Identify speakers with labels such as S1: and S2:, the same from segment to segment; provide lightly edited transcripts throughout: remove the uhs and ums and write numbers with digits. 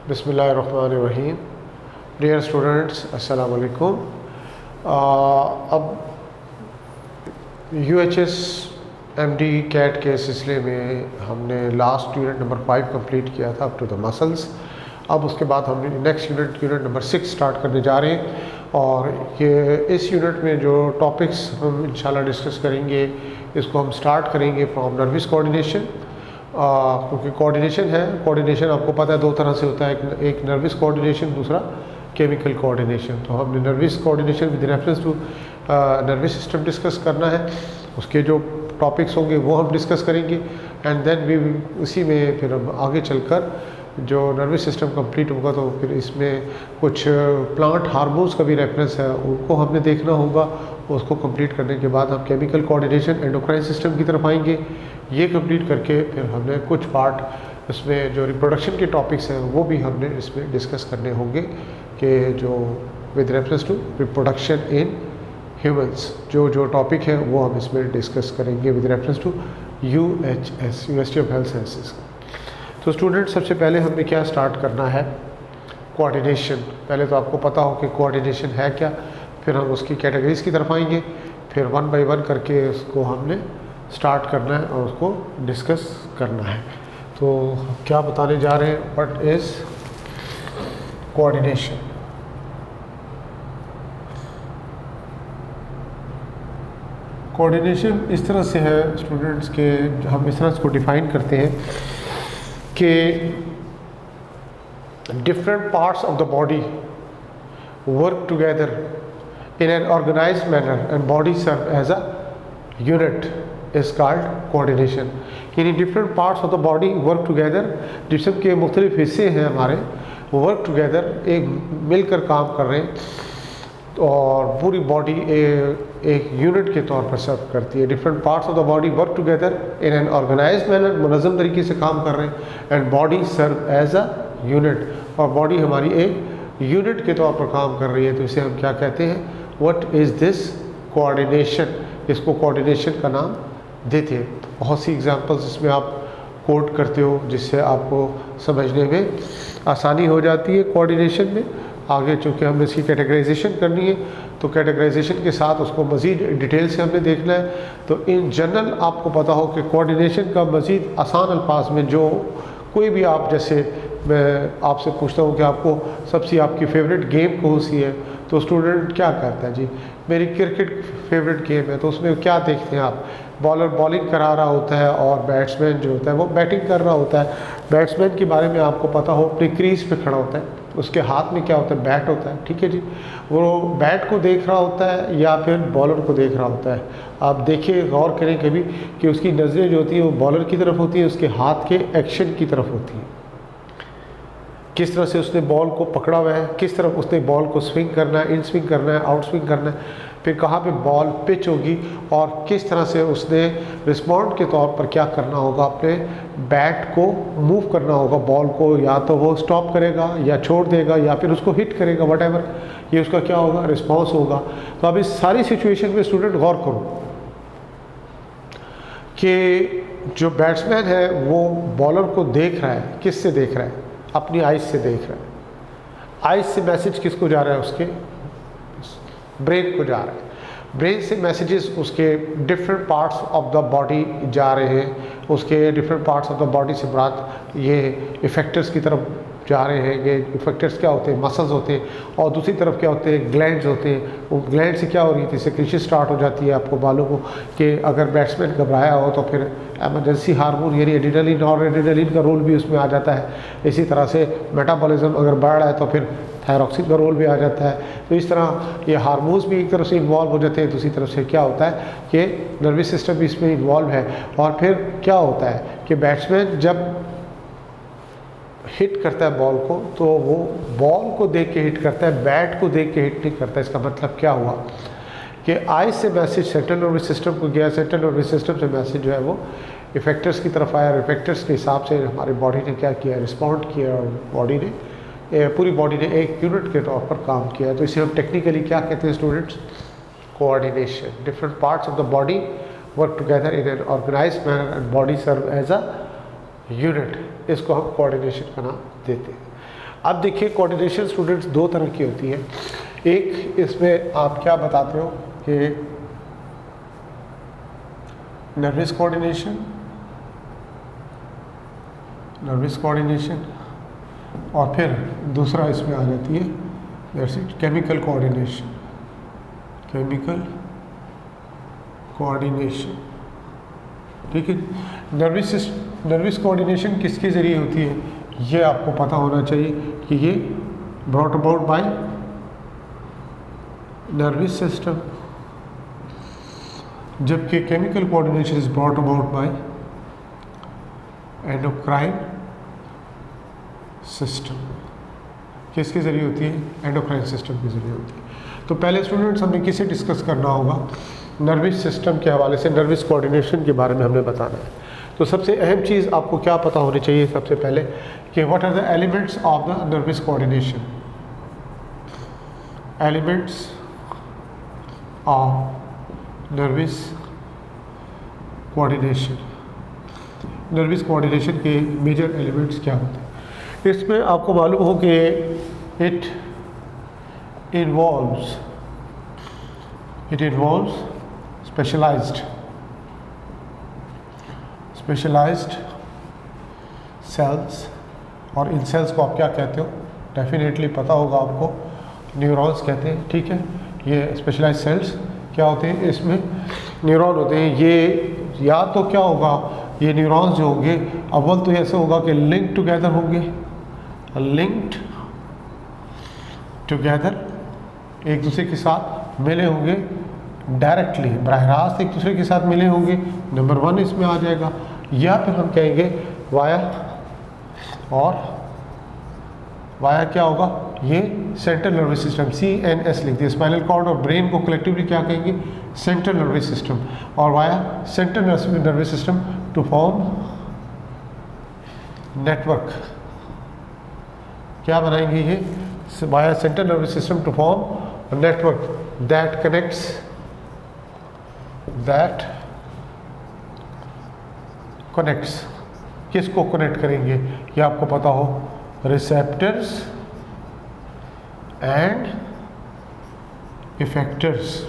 S1: बिस्मिल्लाहिर्रहमानिर्रहीम। Dear students, अस्सलाम वालेकुम। अब UHS MD कैट के सिलसिले में हमने लास्ट यूनिट नंबर 5 कंप्लीट किया था, अप टू द मसल्स। अब उसके बाद हम नेक्स्ट यूनिट नंबर 6 स्टार्ट करने जा रहे हैं। और ये इस यूनिट में जो टॉपिक्स हम इंशाल्लाह डिस्कस करेंगे, इसको हम स्टार्ट करेंगे फ्रॉम नर्वस कोऑर्डिनेशन। क्योंकि कोऑर्डिनेशन है, कोऑर्डिनेशन आपको पता है दो तरह से होता है, एक नर्वस कोऑर्डिनेशन, दूसरा केमिकल कोऑर्डिनेशन। तो हमने nervous coordination with reference to nervous system discuss करना है। उसके जो टॉपिक्स होंगे वो हम डिस्कस करेंगे एंड देन भी उसी में फिर हम आगे चलकर जो नर्वस सिस्टम कंप्लीट होगा तो फिर इसमें कुछ प्लांट हार्मोन्स का भी रेफरेंस है, उनको हमने देखना होगा। उसको कंप्लीट करने के बाद हम केमिकल कोऑर्डिनेशन एंडोक्राइन सिस्टम की तरफ आएंगे। ये कंप्लीट करके फिर हमने कुछ पार्ट इसमें जो रिप्रोडक्शन के टॉपिक्स हैं वो भी हमने इसमें डिस्कस करने होंगे कि जो with reference to reproduction in humans जो टॉपिक है वो हम इसमें डिस्कस करेंगे with reference to UHS, university of health sciences. तो स्टूडेंट, सबसे पहले हमने क्या स्टार्ट करना है, कोऑर्डिनेशन। पहले तो आपको पता हो कि कोऑर्डिनेशन है क्या, फिर हम उसकी कैटेगरीज की तरफ आएंगे, फिर वन बाय वन करके उसको हमने स्टार्ट करना है और उसको डिस्कस करना है। तो क्या बताने जा रहे हैं, व्हाट इज़ कोऑर्डिनेशन। कोऑर्डिनेशन इस तरह से है स्टूडेंट्स के, हम इस तरह इसको डिफ़ाइन करते हैं कि different parts of the body work together in an organized manner and body serve as a unit is called coordination। यानी different parts of the body work together, जिस्म के मुख्तलिफ हिस्से हैं हमारे, work together, एक मिलकर काम कर रहे हैं और पूरी बॉडी एक यूनिट के तौर पर सर्व करती है। Different parts of the body work together in an organized manner, मुनज़्ज़म तरीके से काम कर रहे हैं and body serve as a unit, और बॉडी हमारी एक यूनिट के तौर पर काम कर रही है। तो इसे हम क्या कहते हैं, व्हाट इज़ दिस कोऑर्डिनेशन। इसको कोऑर्डिनेशन का नाम देते हैं। बहुत सी एग्जांपल्स इसमें आप कोट करते हो जिससे आपको समझने में आसानी हो जाती है कोऑर्डिनेशन में। आगे चूँकि हमने इसकी कैटेगराइजेशन करनी है तो कैटेगराइजेशन के साथ उसको मज़ीद डिटेल से हमने देखना है। तो इन जनरल आपको पता हो कि कोऑर्डिनेशन का मज़ीद आसान अल्फाज में जो कोई भी आप, जैसे मैं आपसे पूछता हूँ कि आपको सबसे आपकी फ़ेवरेट गेम कौन सी है, तो स्टूडेंट क्या कहता है, जी मेरी क्रिकेट फेवरेट गेम है। तो उसमें क्या देखते हैं आप, बॉलर बॉलिंग करा रहा होता है और बैट्समैन जो होता है वो बैटिंग कर रहा होता है। बैट्समैन के बारे में आपको पता हो, अपनी क्रीज पे खड़ा होता है, उसके हाथ में क्या होता है, बैट होता है, ठीक है जी। वो बैट को देख रहा होता है या फिर बॉलर को देख रहा होता है। आप देखिए, गौर करें कभी कि उसकी नज़रें जो होती है वो बॉलर की तरफ होती है, उसके हाथ के एक्शन की तरफ होती है। किस तरह से उसने बॉल को पकड़ा हुआ है, किस तरफ उसने बॉल को स्विंग करना है, इन स्विंग करना है, आउट स्विंग करना है, फिर कहाँ पे बॉल पिच होगी और किस तरह से उसने रिस्पॉन्ड के तौर पर क्या करना होगा, अपने बैट को मूव करना होगा, बॉल को या तो वो स्टॉप करेगा या छोड़ देगा या फिर उसको हिट करेगा, वटएवर, ये उसका क्या होगा, रिस्पॉन्स होगा। तो अब इस सारी सिचुएशन में स्टूडेंट गौर करो कि जो बैट्समैन है वो बॉलर को देख रहा है, किस से देख रहा है, अपनी आइज से देख रहा है। आइज से मैसेज किसको जा रहा है, उसके ब्रेन को जा रहा है। ब्रेन से मैसेजेस उसके different parts of the body जा रहे हैं। उसके different parts of the body से बात ये इफेक्टर्स की तरफ जा रहे हैं। ये इफेक्टर्स क्या होते हैं, मसल्स होते हैं, और दूसरी तरफ क्या होते हैं, ग्लैंड्स होते हैं। वो ग्लैंड से क्या हो रही थी, सेक्रेशन स्टार्ट हो जाती है। आपको मालूम हो कि अगर बैट्समैन घबराया हो तो फिर एमरजेंसी हार्मोन यानी एड्रेनलिन और एड्रेनलिन का रोल भी उसमें आ जाता है। इसी तरह से मेटाबॉलिज्म अगर बढ़ रहा है तो फिर थायरॉक्सिन का रोल भी आ जाता है। तो इस तरह ये हार्मोन्स भी एक तरफ से इन्वॉल्व हो जाते हैं, दूसरी तरफ से क्या होता है कि नर्वस सिस्टम भी इसमें इन्वॉल्व है। और फिर क्या होता है कि बैट्समैन जब हिट करता है बॉल को तो वो बॉल को देख के हिट करता है, बैट को देख के हिट नहीं करता। इसका मतलब क्या हुआ कि आई से मैसेज सेंट्रल नर्वस सिस्टम को गया, सेंट्रल नर्वस सिस्टम से मैसेज जो है वो इफेक्टर्स की तरफ आया, और इफेक्टर्स के हिसाब से हमारी बॉडी ने क्या किया, रिस्पॉन्ड किया, और बॉडी ने पूरी बॉडी ने एक यूनिट के तौर पर काम किया। तो इसे हम टेक्निकली क्या कहते हैं students, coordination. Different parts of the body work together in an organized manner and body serve as a unit, इसको हम कोऑर्डिनेशन का नाम देते हैं। अब देखिए कोऑर्डिनेशन स्टूडेंट्स दो तरह की होती है। एक इसमें आप क्या बताते हो कि नर्वस कोऑर्डिनेशन, और फिर दूसरा इसमें आ जाती है दैट्स इट केमिकल कोऑर्डिनेशन। ठीक है, नर्वस कोऑर्डिनेशन किसके ज़रिए होती है ये आपको पता होना चाहिए कि ये brought about by nervous system, जबकि chemical coordination is brought about by endocrine system. किसके ज़रिए होती है? एंडोक्राइन सिस्टम के ज़रिए होती है। तो पहले स्टूडेंट्स हमें किसे डिस्कस करना होगा? नर्वस सिस्टम के हवाले से नर्वस कोऑर्डिनेशन के बारे में हमें बताना है। तो सबसे अहम चीज़ आपको क्या पता होनी चाहिए सबसे पहले कि what are the elements of the nervous coordination. Elements of nervous coordination के मेजर एलिमेंट्स क्या होते हैं? इसमें आपको मालूम हो कि इट इन्वॉल्व्स स्पेशलाइज्ड सेल्स, और इन सेल्स को आप क्या कहते हो? डेफिनेटली पता होगा आपको, न्यूरॉन्स कहते हैं। ठीक है, ये स्पेशलाइज्ड सेल्स क्या होते हैं? इसमें न्यूरॉन होते हैं। ये या तो क्या होगा, ये न्यूरॉन्स जो होंगे अव्वल तो ऐसे होगा कि लिंक टुगेदर होंगे, लिंक्ड टुगेदर, एक दूसरे के साथ मिले होंगे, डायरेक्टली बराह रास्त एक दूसरे के साथ मिले होंगे, नंबर 1 इसमें आ जाएगा। या फिर हम कहेंगे वाया, और वाया क्या होगा? ये सेंट्रल नर्वस सिस्टम, CNS लिख दिया। स्पाइनल कॉर्ड और ब्रेन को कलेक्टिवली क्या कहेंगे? Central nervous system. और via central nervous system to form network, क्या बनाएंगे ये? Via central nervous system to form network that connects, किसको कनेक्ट करेंगे? ये आपको पता हो, रिसेप्टर्स एंड इफेक्टर्स।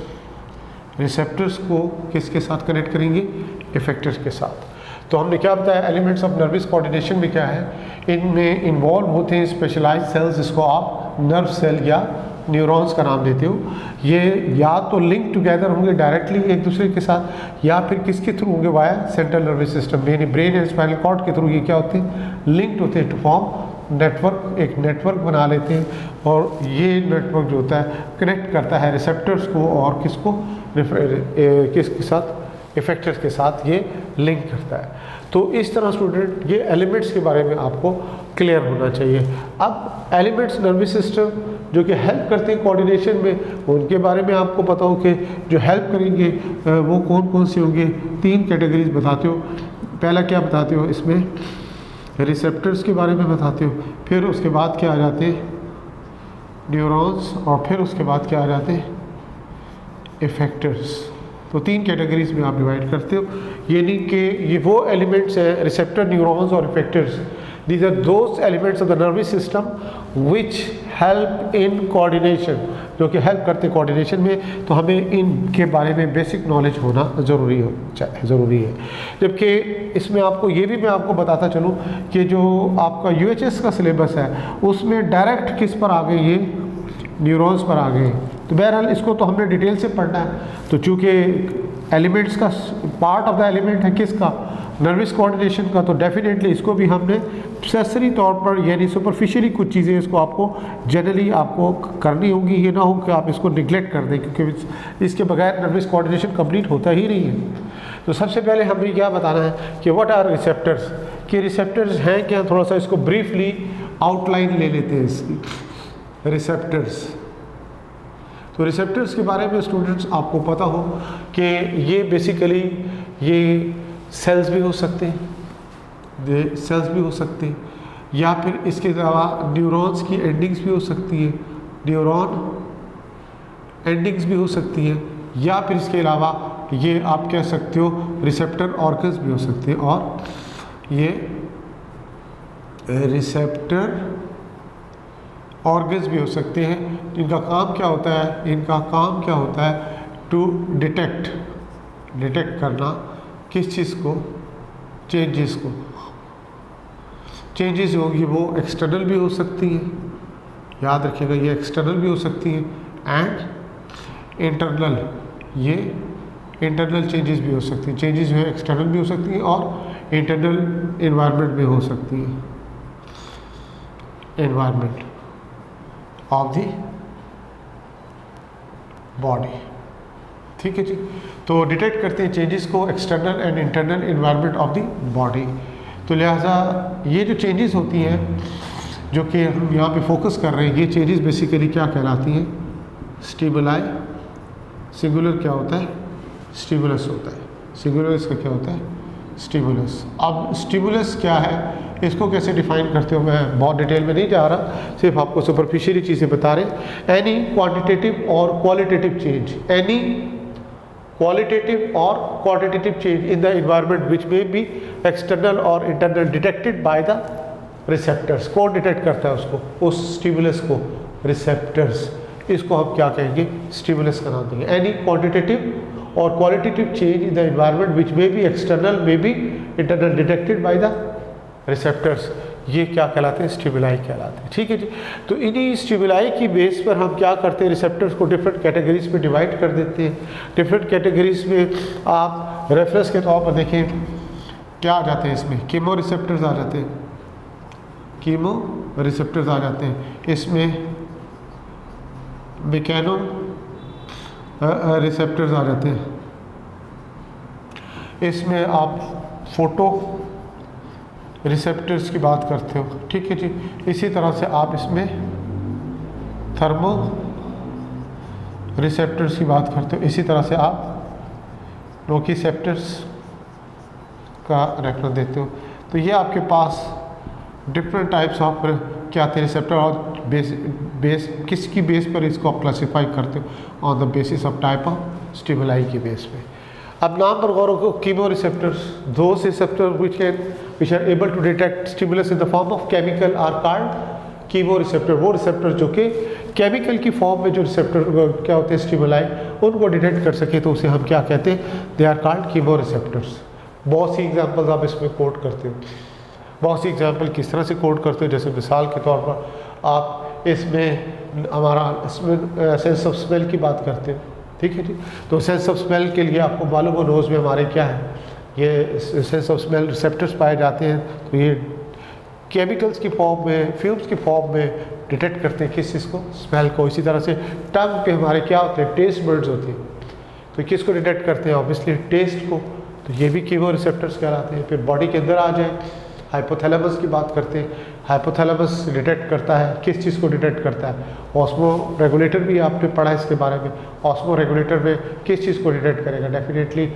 S1: रिसेप्टर्स को किसके साथ कनेक्ट करेंगे? इफेक्टर्स के साथ। तो हमने क्या बताया एलिमेंट्स ऑफ नर्वस कोऑर्डिनेशन में क्या है? इनमें इन्वॉल्व होते हैं स्पेशलाइज्ड सेल्स, जिसको आप नर्व सेल या न्यूरॉन्स का नाम देते हो। ये या तो लिंक टुगेदर होंगे डायरेक्टली एक दूसरे के साथ, या फिर किसके थ्रू होंगे? वाया सेंट्रल नर्वस सिस्टम, यानी ब्रेन एंड स्पाइनल कॉर्ड के थ्रू ये क्या होते हैं? लिंक्ड होते हैं टू फॉर्म नेटवर्क, एक नेटवर्क बना लेते हैं। और ये नेटवर्क जो होता है कनेक्ट करता है रिसेप्टर्स को, और किसको? किसके साथ? इफेक्टर्स के साथ ये लिंक करता है। तो इस तरह स्टूडेंट ये एलिमेंट्स के बारे में आपको क्लियर होना चाहिए। अब एलिमेंट्स नर्वस सिस्टम जो कि हेल्प करते हैं कोऑर्डिनेशन में, उनके बारे में आपको पता हो कि जो हेल्प करेंगे वो कौन कौन से होंगे? 3 कैटेगरीज बताते हो। पहला क्या बताते हो? इसमें रिसेप्टर्स के बारे में बताते हो, फिर उसके बाद क्या आ जाते हैं? न्यूरॉन्स, और फिर उसके बाद क्या आ जाते हैं? इफेक्टर्स। तो 3 कैटेगरीज में आप डिवाइड करते हो, यानी कि ये वो एलिमेंट्स हैं, रिसेप्टर, न्यूरॉन्स और effectors. These are those elements of the nervous system which help in coordination, जो कि हेल्प करते हैं कोऑर्डिनेशन में। तो हमें इनके बारे में बेसिक नॉलेज होना ज़रूरी है। जबकि इसमें आपको ये भी मैं आपको बताता चलूँ कि जो आपका UHS का सिलेबस है उसमें डायरेक्ट किस पर आ गए? ये न्यूरॉन्स पर आ गए। तो बहरहाल इसको तो हमने डिटेल से पढ़ना है। तो चूँकि एलिमेंट्स का पार्ट ऑफ द एलिमेंट है किसका? नर्वस कोऑर्डिनेशन का। तो डेफिनेटली इसको भी हमने सेसरी तौर पर, यानी सुपरफिशियली कुछ चीज़ें इसको आपको जनरली आपको करनी होंगी। ये ना हो कि आप इसको निगलेक्ट कर दें, क्योंकि इसके बगैर नर्वस कोऑर्डिनेशन कंप्लीट होता ही नहीं है। तो सबसे पहले हमें क्या बताना है कि व्हाट आर रिसेप्टर्स, कि रिसेप्टर्स हैं क्या? थोड़ा सा इसको ब्रीफली आउटलाइन ले लेते हैं इसकी। रिसेप्टर्स, तो रिसेप्टर्स के बारे में स्टूडेंट्स आपको पता हो कि ये बेसिकली ये सेल्स भी हो सकते हैं, या फिर इसके अलावा न्यूरॉन्स की एंडिंग्स भी हो सकती है, न्यूरॉन एंडिंग्स भी हो सकती है, या फिर इसके अलावा ये आप कह सकते हो रिसेप्टर ऑर्गन्स भी हो सकते हैं। और ये रिसेप्टर ऑर्गन्स भी हो सकते हैं। इनका काम क्या होता है, इनका काम क्या होता है, टू डिटेक्ट करना किस चीज़ को, चेंजेस को। चेंजेस होगी वो एक्सटर्नल भी हो सकती हैं, याद रखिएगा ये एक्सटर्नल भी हो सकती हैं, एंड इंटरनल, ये इंटरनल चेंजेस भी हो सकती हैं। चेंजेस जो है एक्सटर्नल भी हो सकती हैं और इंटरनल एनवायरनमेंट में हो सकती हैं, एनवायरनमेंट ऑफ द बॉडी। ठीक है जी, तो डिटेक्ट करते हैं चेंजेस को external and internal environment of the body. तो लिहाजा ये जो चेंजेस होती हैं जो कि हम यहाँ पे फोकस कर रहे हैं, ये चेंजेस बेसिकली क्या कहलाती हैं, स्टिमुलाई। सिंगुलर क्या होता है, स्टिमुलस होता है। सिंगुलर इसका क्या होता है, स्टिमुलस। अब स्टिमुलस क्या है, इसको कैसे डिफाइन करते हो, मैं बहुत डिटेल में नहीं जा रहा, सिर्फ आपको सुपरफिशियली चीज़ें बता रहे। एनी क्वांटिटेटिव और qualitative change, any qualitative or quantitative change in the environment which may be external or internal detected by the receptors। कौन डिटेक्ट करता है उसको, उस स्टिमुलस को, रिसेप्टर्स। इसको हम क्या कहेंगे, स्टिमुलस का नाम देंगे। एनी क्वांटिटेटिव और qualitative change in the environment which may be external, may be internal, detected by the receptors, ये क्या कहलाते हैं, स्टिमुलाई कहलाते हैं। ठीक है जी, तो इन्हीं स्टिमुलाई की बेस पर हम क्या करते हैं, रिसेप्टर्स को डिफरेंट कैटेगरीज में डिवाइड कर देते हैं। डिफरेंट कैटेगरीज में आप रेफरेंस के तौर पर देखें क्या आ जाते हैं, इसमें कीमो रिसेप्टर्स आ जाते हैं, कीमो रिसेप्टर्स आ जाते हैं। इसमें मैकेनो रिसेप्टर्स आ जाते हैं। इसमें आप फोटो रिसेप्टर्स की बात करते हो। ठीक है जी, इसी तरह से आप इसमें थर्मो रिसेप्टर्स की बात करते हो। इसी तरह से आप नोकिसेप्टर्स का रेफरेंस देते हो। तो ये आपके पास डिफरेंट टाइप्स ऑफ क्या थे रिसेप्टर, और बेस किसकी बेस पर इसको आप क्लासीफाई करते हो, on the basis of type of stimuli की बेस पे। अब नाम पर गौर रखो, chemo receptors, those receptor which are able to detect stimulus in the form of chemical are called chemo receptor. वो रिसेप्टर जो कि केमिकल की फॉर्म में जो रिसेप्टर क्या होते हैं, स्टिमुलाई, उनको डिटेक्ट कर सके तो उसे हम क्या कहते हैं, they are called chemo receptors. बहुत सी एग्जांपल्स आप इसमें कोट करते हो। बहुत सी एग्जांपल किस तरह से कोट करते हो, जैसे मिसाल के तौर पर आप इसमें हमारा इसमें सेंस ऑफ स्मेल की बात करते हो। ठीक है जी, तो सेंस ऑफ स्मेल के लिए आपको मालूम हो नोज़ में हमारे क्या है, ये सेंस ऑफ स्मेल रिसेप्टर्स पाए जाते हैं। तो ये केमिकल्स की फॉर्म में, फ्यूम्स की फॉर्म में डिटेक्ट करते हैं किस चीज़ को, स्मेल को। इसी तरह से टंग पे हमारे क्या होते हैं, टेस्ट बर्ड्स होते हैं। तो किसको डिटेक्ट करते हैं, ऑब्वियसली टेस्ट को। तो ये भी कीमो रिसेप्टर्स कहलाते हैं। फिर बॉडी के अंदर आ जाए, हाइपोथैलेमस की बात करते हैं। हाइपोथैलेमस डिटेक्ट करता है, किस चीज़ को डिटेक्ट करता है, ऑस्मो रेगुलेटर भी आपने पढ़ा है इसके बारे में। ऑस्मो रेगुलेटर में किस चीज़ को डिटेक्ट करेगा, डेफिनेटली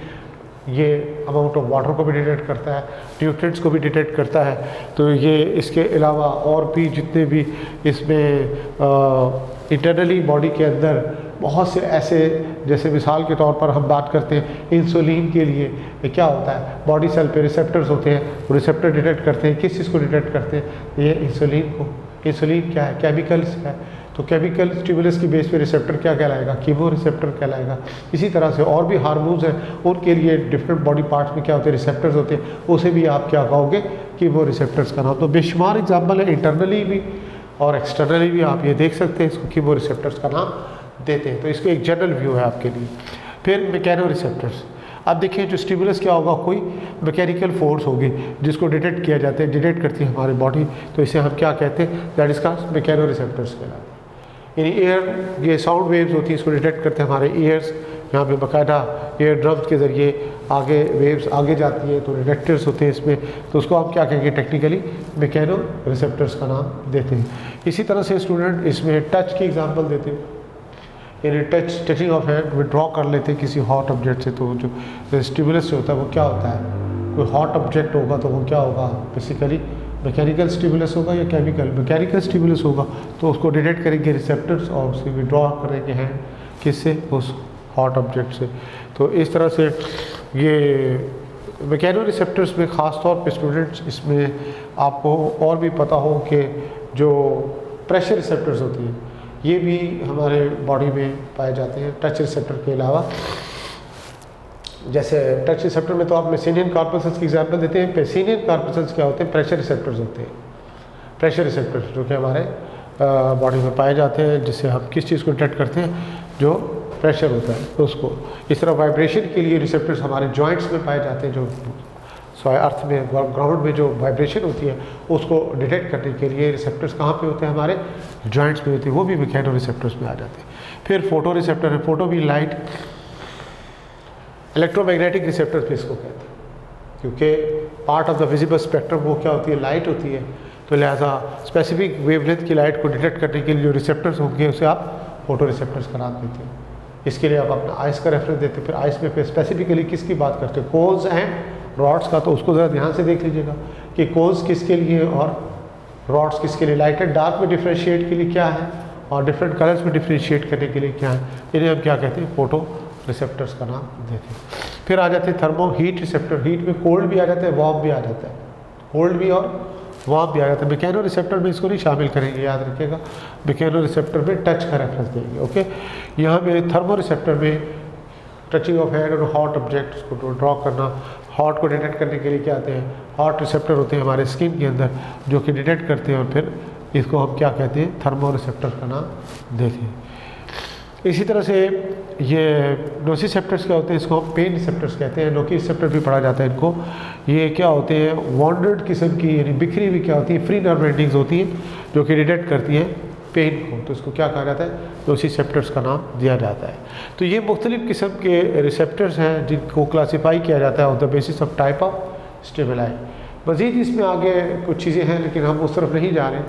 S1: ये अमाउंट ऑफ वाटर को भी डिटेक्ट करता है, न्यूट्रिएंट्स को भी डिटेक्ट करता है। तो ये इसके अलावा और भी जितने भी इसमें इंटरनली बॉडी के अंदर बहुत से ऐसे, जैसे मिसाल के तौर पर हम बात करते हैं इंसुलिन के लिए, ये क्या होता है, बॉडी सेल पे रिसेप्टर्स होते हैं, वो रिसेप्टर डिटेक्ट करते हैं, किस चीज़ को डिटेक्ट करते हैं, ये इंसुलिन को। इंसुलिन क्या है, केमिकल्स है। तो केमिकल स्टिमुलस की बेस पे रिसेप्टर क्या कहलाएगा, कीमो रिसेप्टर कहलाएगा। इसी तरह से और भी हार्मोन्स हैं, उनके लिए डिफरेंट बॉडी पार्ट्स में क्या होते हैं, रिसेप्टर्स होते हैं, उसे भी आप क्या कहोगे, कीमो रिसेप्टर्स का नाम। तो बेशुमार एग्जाम्पल है, इंटरनली भी और एक्सटर्नली भी आप ये देख सकते हैं, इसको कीमो रिसेप्टर्स का नाम देते हैं। तो इसको एक जनरल व्यू है आपके लिए। फिर मैकेनो रिसेप्टर्स। अब देखिए जो स्टिमुलस क्या होगा, कोई मैकेनिकल फोर्स होगी जिसको डिटेक्ट किया जाता है, डिटेक्ट करती है हमारी बॉडी, तो इसे हम क्या कहते हैं, that is called mechano receptors कहलाते हैं। यानी एयर, ये साउंड वेव्स होती है, इसको डिटेक्ट करते हैं हमारे ईयर्स, यहाँ पे बाकायदा एयर ड्रम्स के ज़रिए आगे वेव्स आगे जाती है, तो डिटेक्टर्स होते हैं इसमें, तो उसको आप क्या कहेंगे, टेक्निकली मैकेनो रिसेप्टर्स का नाम देते हैं। इसी तरह से स्टूडेंट इसमें टच की एग्जांपल देते हैं, यानी टचिंग ऑफ हैंड विड्रॉ कर लेते हैं किसी हॉट ऑब्जेक्ट से। तो जो स्टिमुलस होता है वो क्या होता है, कोई हॉट ऑब्जेक्ट होगा तो वो क्या होगा, बेसिकली मैकेनिकल स्टिमुलस होगा या केमिकल, मैकेनिकल स्टिमुलस होगा तो उसको डिटेक्ट करेंगे रिसेप्टर्स और उसे विड्रॉ करेंगे हैंड किससे, उस हॉट ऑब्जेक्ट से। तो इस तरह से ये मैकेनो रिसेप्टर्स में ख़ास तौर पे स्टूडेंट्स, इसमें आपको और भी पता हो कि जो प्रेशर रिसेप्टर्स होती हैं, ये भी हमारे बॉडी में पाए जाते हैं टच रिसेप्टर के अलावा। जैसे टच रिसेप्टर में तो आप मेसेनियन कॉर्पस्कल्स की एग्जांपल देते हैं, पेसिनियन कॉर्पस्कल्स क्या होते हैं? प्रेशर रिसेप्टर्स होते हैं, प्रेशर रिसेप्टर्स जो कि हमारे बॉडी में पाए जाते हैं, जिससे हम किस चीज़ को डिटेक्ट करते हैं, जो प्रेशर होता है तो उसको। इस तरह वाइब्रेशन के लिए रिसेप्टर्स हमारे जॉइंट्स में पाए जाते हैं, जो अर्थ में ग्राउंड में जो वाइब्रेशन होती है उसको डिटेक्ट करने के लिए रिसेप्टर्स कहाँ पे होते हैं? हमारे जॉइंट्स में होते हैं, वो भी मैकेनो रिसेप्टर्स में आ जाते हैं। फिर फोटो रिसेप्टर है, फोटो भी लाइट, इलेक्ट्रोमैग्नेटिक रिसेप्टर्स भी इसको कहते हैं, क्योंकि part of the visible spectrum वो क्या होती है? लाइट होती है, तो लिहाजा स्पेसिफिक वेवलेंथ की लाइट को डिटेक्ट करने के लिए जो रिसेप्टर्स होंगे उसे आप फोटो रिसेप्टर्स का नाम देते हैं। इसके लिए आप अपना आइस का रेफरेंस देते हैं। फिर आइस में फिर स्पेसिफिकली किसकी बात करते हैं? कोन्स एंड रॉड्स का, तो उसको ज़रा ध्यान से देख लीजिएगा कि कोन्स किसके लिए और रॉड्स किसके लिए। लाइट एंड डार्क में डिफ्रेंशिएट के लिए क्या है और डिफरेंट कलर्स में डिफ्रेंशिएट करने के लिए क्या है, इन्हें हम क्या कहते हैं? फोटो रिसेप्टर्स का नाम देते हैं। फिर आ जाते हैं थर्मो हीट रिसेप्टर। हीट में कोल्ड भी आ जाता है, वार्म भी आ जाता है, कोल्ड भी और वार्म भी आ जाता है। मैकेनो रिसेप्टर में इसको नहीं शामिल करेंगे, याद रखिएगा। मैकेनो रिसेप्टर में टच का रेफरेंस देंगे, ओके। यहाँ पे थर्मो रिसेप्टर में टचिंग ऑफ हैंड और हॉट ऑब्जेक्ट्स को ड्रॉ करना, हॉट को डिटेक्ट करने के लिए क्या आते हैं? हॉट रिसेप्टर होते हैं हमारे स्किन के अंदर जो कि डिटेक्ट करते हैं, और फिर इसको हम क्या कहते हैं? थर्मो रिसेप्टर का नाम देते हैं। इसी तरह से ये नोसिसेप्टर्स क्या होते हैं? इसको हम पेन रिसेप्टर्स कहते हैं, नोकी रिसेप्टर भी पढ़ा जाता है इनको। ये क्या होते हैं? वॉन्डर्ड किस्म की, यानी बिखरी हुई क्या होती है? फ्री नर्व एंडिंग्स होती हैं जो कि डिटेक्ट करती हैं पेन को, तो इसको क्या कहा जाता है? नोसिसेप्टर्स का नाम दिया जाता है। तो ये मुख्तलिफ़ किस्म के रिसेप्टर्स हैं जिनको क्लासीफाई किया जाता है on the basis of type of stimuli. मज़ीद इसमें आगे कुछ चीज़ें हैं लेकिन हम उस तरफ नहीं जा रहे।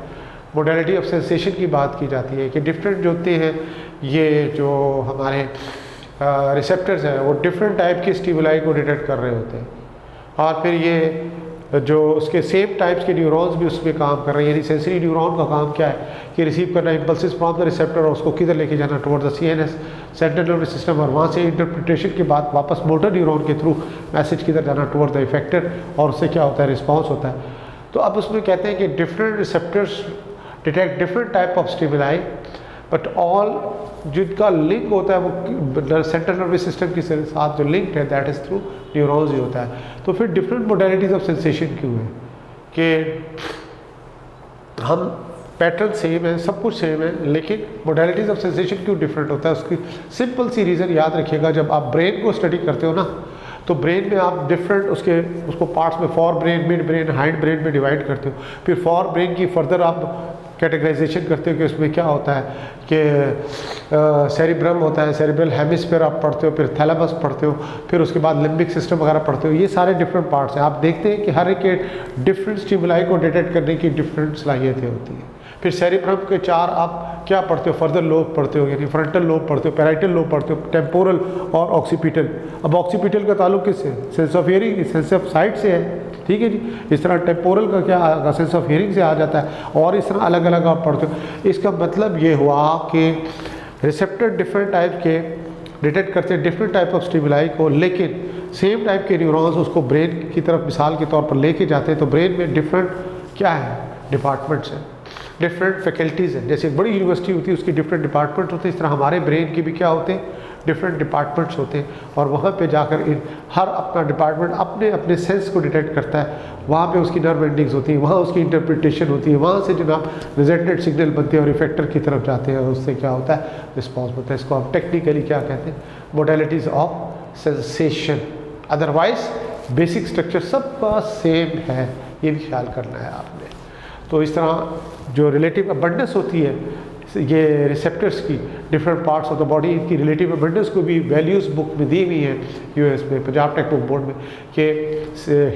S1: मोडेलिटी ऑफ सेंसेशन की बात की जाती है कि डिफरेंट जो होते हैं ये जो हमारे रिसेप्टर्स हैं वो डिफरेंट टाइप के स्टिमुलाई को डिटेक्ट कर रहे होते हैं, और फिर ये जो उसके सेम टाइप्स के न्यूरॉन्स भी उसमें काम कर रहे हैं। यानी सेंसरी न्यूरॉन का काम क्या है कि रिसीव करना इम्पल्सिस फ्रॉम द रिसेप्टर और उसको किधर लेके जाना? Toward the CNS, central nervous system, और वहाँ से इंटरप्रिटेशन के बाद वापस मोटर न्यूरॉन के थ्रू मैसेज किधर जाना? टुवर्ड द इफेक्टर, और उससे क्या होता है? रिस्पॉन्स होता है। तो अब उसमें कहते हैं कि different receptors detect different type of stimuli, but all जिनका लिंक होता है वो सेंट्रल नर्वस सिस्टम के साथ जो लिंक है दैट इज़ थ्रू न्यूरॉन्स ही होता है। तो फिर डिफरेंट मोडेलिटीज़ ऑफ सेंसेशन क्यों है कि हम पैटर्न सेम है, सब कुछ सेम है, लेकिन मोडेलिटीज़ ऑफ सेंसेशन क्यों डिफरेंट होता है? उसकी सिंपल सी रीज़न याद रखिएगा। जब आप ब्रेन को स्टडी करते हो ना, तो ब्रेन में आप डिफरेंट उसको पार्ट्स में fore brain, mid brain, hind brain में डिवाइड करते हो। फिर फोर ब्रेन की फर्दर आप कैटेगराइजेशन करते हो कि उसमें क्या होता है कि सेरिब्रम होता है, सेरिब्रल हेमिस्फीयर आप पढ़ते हो, फिर थैलेमस पढ़ते हो, फिर उसके बाद लिम्बिक सिस्टम वगैरह पढ़ते हो। ये सारे डिफरेंट पार्ट्स हैं। आप देखते हैं कि हर एक के डिफरेंट स्टिमुलाई को डिटेक्ट करने की डिफरेंट सलाहियतें होती हैं। फिर सेरिब्रम के चार आप क्या पढ़ते हो? फर्दर लोब पढ़ते हो, यानी फ्रंटल लोब पढ़ते हो, पैराइटल लोब पढ़ते हो, टेम्पोरल और ऑक्सीपिटल। अब ऑक्सीपिटल का ताल्लुक किससे? Sense of hearing, sense of site से है, ठीक है जी। इस तरह टेम्पोरल का क्या आएगा? सेंस ऑफ हियरिंग से आ जाता है, और इस तरह अलग अलग आप पढ़ते हो। इसका मतलब ये हुआ कि रिसेप्टर डिफरेंट टाइप के डिटेक्ट करते हैं डिफरेंट टाइप ऑफ स्टिमुलाई को, लेकिन सेम टाइप के न्यूरॉन्स उसको ब्रेन की तरफ मिसाल के तौर पर लेके जाते हैं। तो ब्रेन में डिफरेंट क्या है? डिपार्टमेंट्स हैं, डिफरेंट फैकल्टीज़ हैं। जैसे एक बड़ी यूनिवर्सिटी होती है उसकी डिफरेंट डिपार्टमेंट होते हैं, इस तरह हमारे ब्रेन के भी क्या होते हैं? डिफरेंट डिपार्टमेंट्स होते हैं, और वहाँ पे जाकर हर अपना डिपार्टमेंट अपने अपने सेंस को डिटेक्ट करता है। वहाँ पे उसकी नर्व एंडिंग्स होती हैं, वहाँ उसकी इंटरप्रिटेशन होती है, वहाँ से जनाब रिजल्टेंट सिग्नल बनते हैं और इफेक्टर की तरफ जाते हैं, और उससे क्या होता है? रिस्पॉन्स होता है। इसको हम टेक्निकली क्या कहते हैं? Modalities of sensation. Otherwise basic structure सबका सेम है, ये भी ख्याल करना है आपने। तो इस तरह जो रिलेटिव अबंडेंस होती है ये रिसेप्टर्स की different parts of the body, इनकी रिलेटिव अबंडेंस को भी वैल्यूज़ बुक में दी हुई है US में, पंजाब टेक बुक बोर्ड में, कि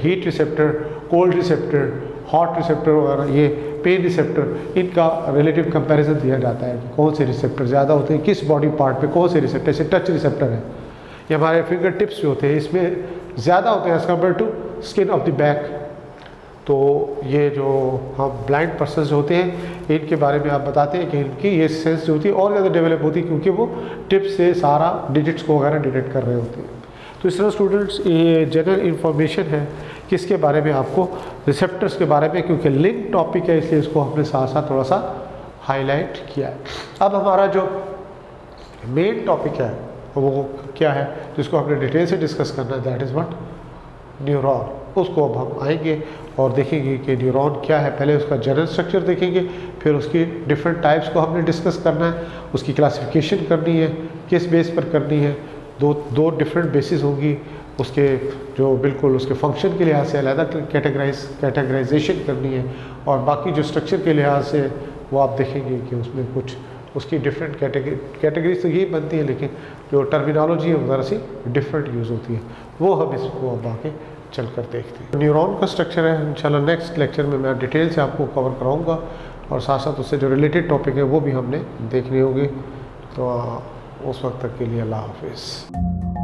S1: heat receptor, cold receptor, hot receptor वगैरह, ये पेन रिसेप्टर, इनका रिलेटिव कंपैरिजन दिया जाता है कि कौन से रिसेप्टर ज़्यादा होते हैं किस बॉडी पार्ट पे, कौन से रिसेप्टर। जैसे टच रिसेप्टर है, ये हमारे फिंगर टिप्स जो होते हैं इसमें ज़्यादा होते हैं as compare to skin of the back. तो ये जो हम ब्लाइंड पर्सन्स होते हैं इनके बारे में आप बताते हैं कि इनकी ये सेंस जो होती है और ज़्यादा डेवलप होती है, क्योंकि वो टिप से सारा डिजिट्स को वगैरह डिटेक्ट कर रहे होते हैं। तो इस तरह स्टूडेंट्स ये जनरल इन्फॉर्मेशन है किसके बारे में? आपको रिसेप्टर्स के बारे में, क्योंकि लिंक टॉपिक है इसलिए इसको हमने साथ साथ थोड़ा सा हाईलाइट किया है। अब हमारा जो मेन टॉपिक है वो क्या है, जिसको हमने डिटेल से डिस्कस करना है, दैट इज़ व्हाट, न्यूरॉन। उसको अब हम आएंगे और देखेंगे कि न्यूरॉन क्या है। पहले उसका जनरल स्ट्रक्चर देखेंगे, फिर उसकी डिफरेंट टाइप्स को हमने डिस्कस करना है, उसकी क्लासिफिकेशन करनी है, किस बेस पर करनी है। दो डिफरेंट बेसिस होंगी उसके, जो बिल्कुल उसके फंक्शन के लिहाज से अलग कैटेगराइजेशन करनी है, और बाकी जो स्ट्रक्चर के लिहाज से वो आप देखेंगे कि उसमें कुछ उसकी डिफरेंट कैटेगरीज तो यही बनती है, लेकिन जो टर्मिनोलॉजी है वो ज़रा सी डिफरेंट यूज़ होती है, वो हम इसको अब आगे चल कर देखते हैं। न्यूरॉन का स्ट्रक्चर है, इंशाल्लाह नेक्स्ट लेक्चर में मैं डिटेल से आपको कवर कराऊंगा, और साथ साथ उससे जो रिलेटेड टॉपिक है वो भी हमने देखने होंगे। तो उस वक्त तक के लिए अल्लाह हाफिज़।